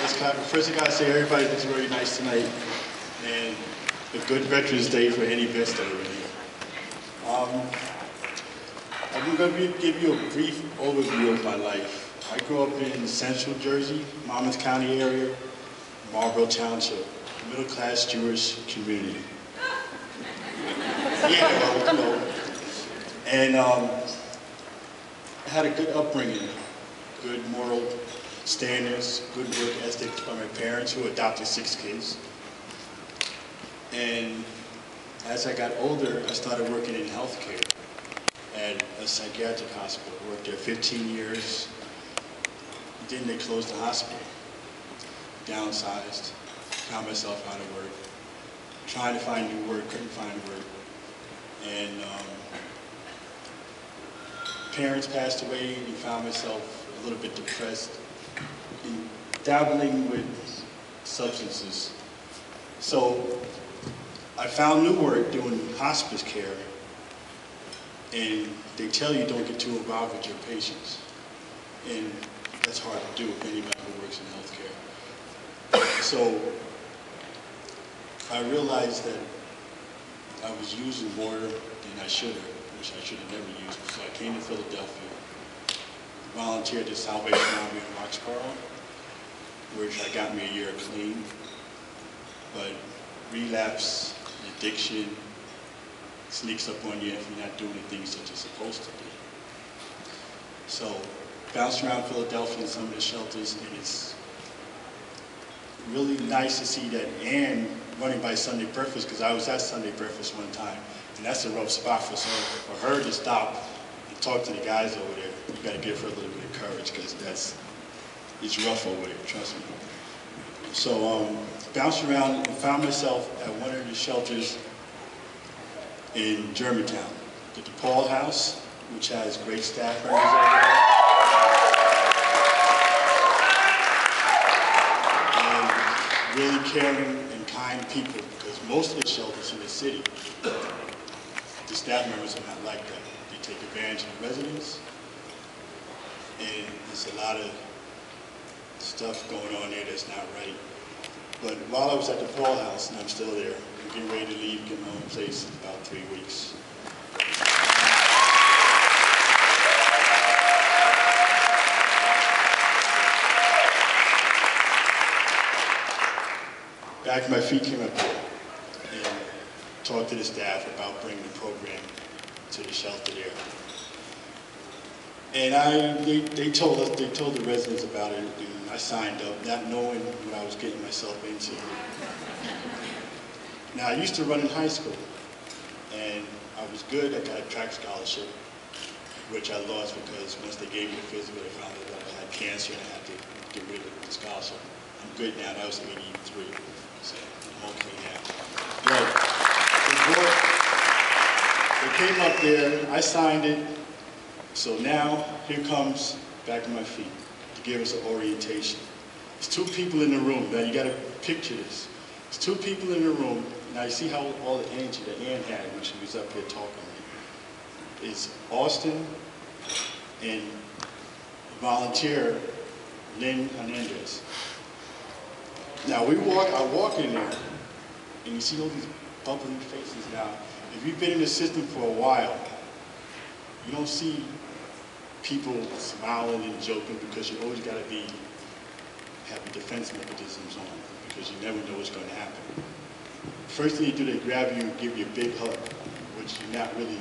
First I gotta say everybody looks very nice tonight, and a good Veterans Day for any vets that are really. I'm going to give you a brief overview of my life. I grew up in Central Jersey, Monmouth County area, Marlboro Township, middle-class Jewish community. Yeah, well, you know. And I had a good upbringing, good moral standards, good work ethics by my parents who adopted 6 kids. And as I got older, I started working in healthcare at a psychiatric hospital. I worked there 15 years. Then they closed the hospital, downsized, found myself out of work, trying to find new work, couldn't find work. And parents passed away and found myself a little bit depressed and dabbling with substances. So I found new work doing hospice care, and they tell you don't get too involved with your patients. And that's hard to do with anybody who works in healthcare. So I realized that I was using more than I should have, which I should have never used. So I came to Philadelphia, volunteered at Salvation Army in Roxborough, which I got me a year clean. But relapse, addiction, sneaks up on you if you're not doing the things that you're supposed to do. So bounced around Philadelphia in some of the shelters, and it's really nice to see that Ann running by Sunday breakfast, because I was at Sunday breakfast one time, and that's a rough spot for her to stop and talk to the guys over there. You got to give her a little bit of courage, because it's rough over there, trust me. So bounced around and found myself at one of the shelters in Germantown, the DePaul House, which has great staff members over there. And really caring and kind people, because most of the shelters in the city, the staff members are not like that. They take advantage of the residents, and there's a lot of stuff going on there that's not right. But while I was at the DePaul House, and I'm still there, I'm getting ready to leave, get my own place in about 3 weeks. Back to my feet came up there and talked to the staff about bringing the program to the shelter there. And they told the residents about it, and I signed up, not knowing what I was getting myself into. Now, I used to run in high school, and I was good. I got a track scholarship, which I lost because once they gave me the physical, they found out that I had cancer and I had to get rid of the scholarship. I'm good now. That was in '83, so I'm okay now. But they came up there, I signed it, so now here comes back to my feet to give us an orientation. There's 2 people in the room. Now you got to picture this. There's 2 people in the room. Now you see how all the energy that Ann had when she was up here talking. It's Austin and volunteer Lynn Hernandez. Now I walk in there, and you see all these bubbling faces. Now, if you've been in the system for a while, you don't see people smiling and joking, because you always got to have your defense mechanisms on, because you never know what's going to happen. First thing you do, they grab you and give you a big hug, which you're not really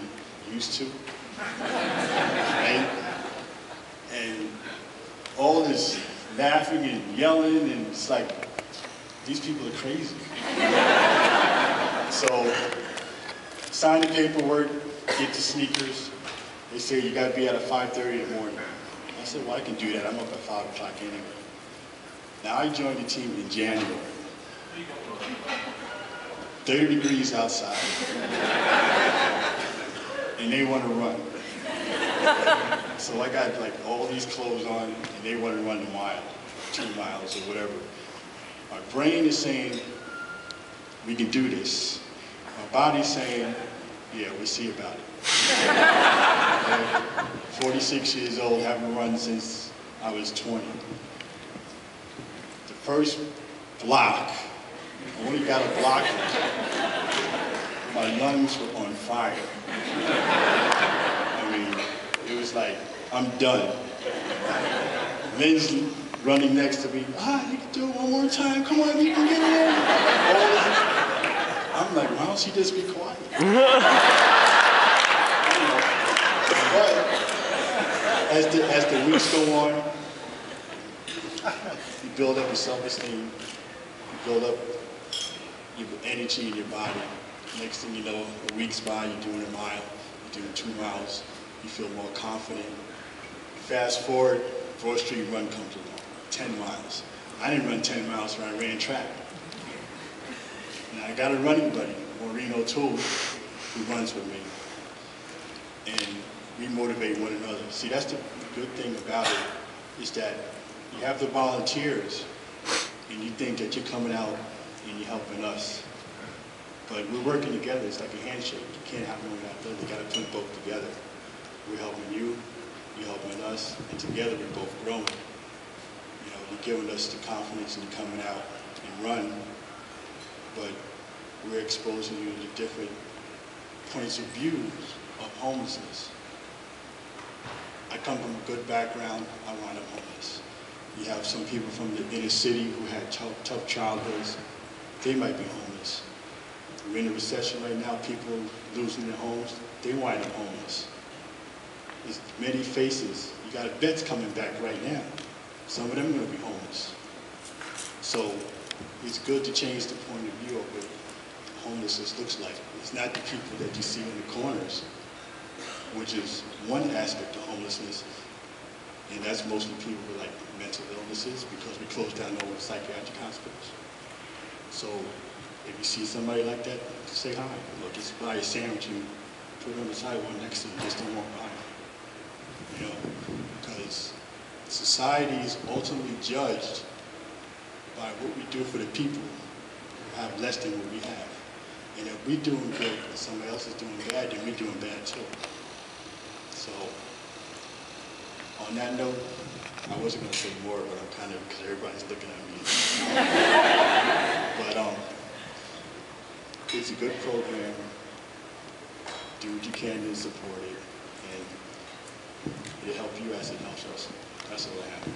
used to, right? And all this laughing and yelling, and it's like, these people are crazy. So, sign the paperwork, get the sneakers. They say you got to be out at 5:30 in the morning. I said, well, I can do that. I'm up at 5 o'clock anyway. Now, I joined the team in January. 30 degrees outside. And they want to run. So I got like all these clothes on, and they want to run a mile, 2 miles, or whatever. My brain is saying, we can do this. My body's saying, yeah, we'll see about it. 46 years old, haven't run since I was 20. The first block, I only got a block, my lungs were on fire. I mean, it was like, I'm done. Lynn's running next to me, you can do it one more time, come on, you can get it in. I'm like, why don't she just be quiet? But as the weeks go on, you build up your self-esteem, you build up your energy in your body. Next thing you know, a week's by, you're doing a mile, you're doing 2 miles, you feel more confident. Fast forward, Broad Street Run comes along, 10 miles. I didn't run 10 miles when I ran track. And I got a running buddy, Maureen O'Toole, who runs with me. And we motivate one another. See, that's the good thing about it, is that you have the volunteers, and you think that you're coming out and you're helping us. But we're working together. It's like a handshake. You can't have one without the other. You got to put both together. We're helping you, you're helping us, and together we're both growing. You know, you're giving us the confidence in coming out and run, but we're exposing you to different points of view of homelessness. I come from a good background. I wound up homeless. You have some people from the inner city who had tough childhoods. They might be homeless. We're in a recession right now. People losing their homes. They wind up homeless. There's many faces. You got vets coming back right now. Some of them are going to be homeless. So it's good to change the point of view of what homelessness looks like. It's not the people that you see in the corners, which is one aspect of homelessness, and that's mostly people with like mental illnesses, because we closed down all the psychiatric hospitals. So if you see somebody like that, say hi. Or just buy a sandwich and put it on the sidewalk next to you. Just don't walk by. You know, because society is ultimately judged by what we do for the people who have less than what we have. And if we're doing good and somebody else is doing bad, then we're doing bad too. So, on that note, I wasn't going to say more, but I'm kind of, because everybody's looking at me. But it's a good program. Do what you can to support it, and it'll help you as it helps us. That's all I have.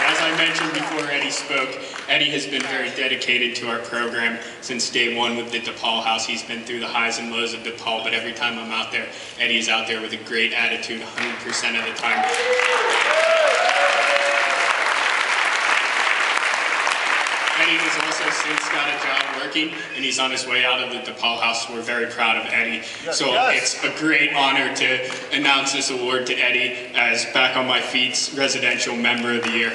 As I mentioned before Eddie spoke, Eddie has been very dedicated to our program since day one with the DePaul House. He's been through the highs and lows of DePaul, but every time I'm out there, Eddie is out there with a great attitude 100% of the time. Eddie has also since got a job working, and he's on his way out of the DePaul House. We're very proud of Eddie. It's a great honor to announce this award to Eddie as Back on My Feet's Residential Member of the Year.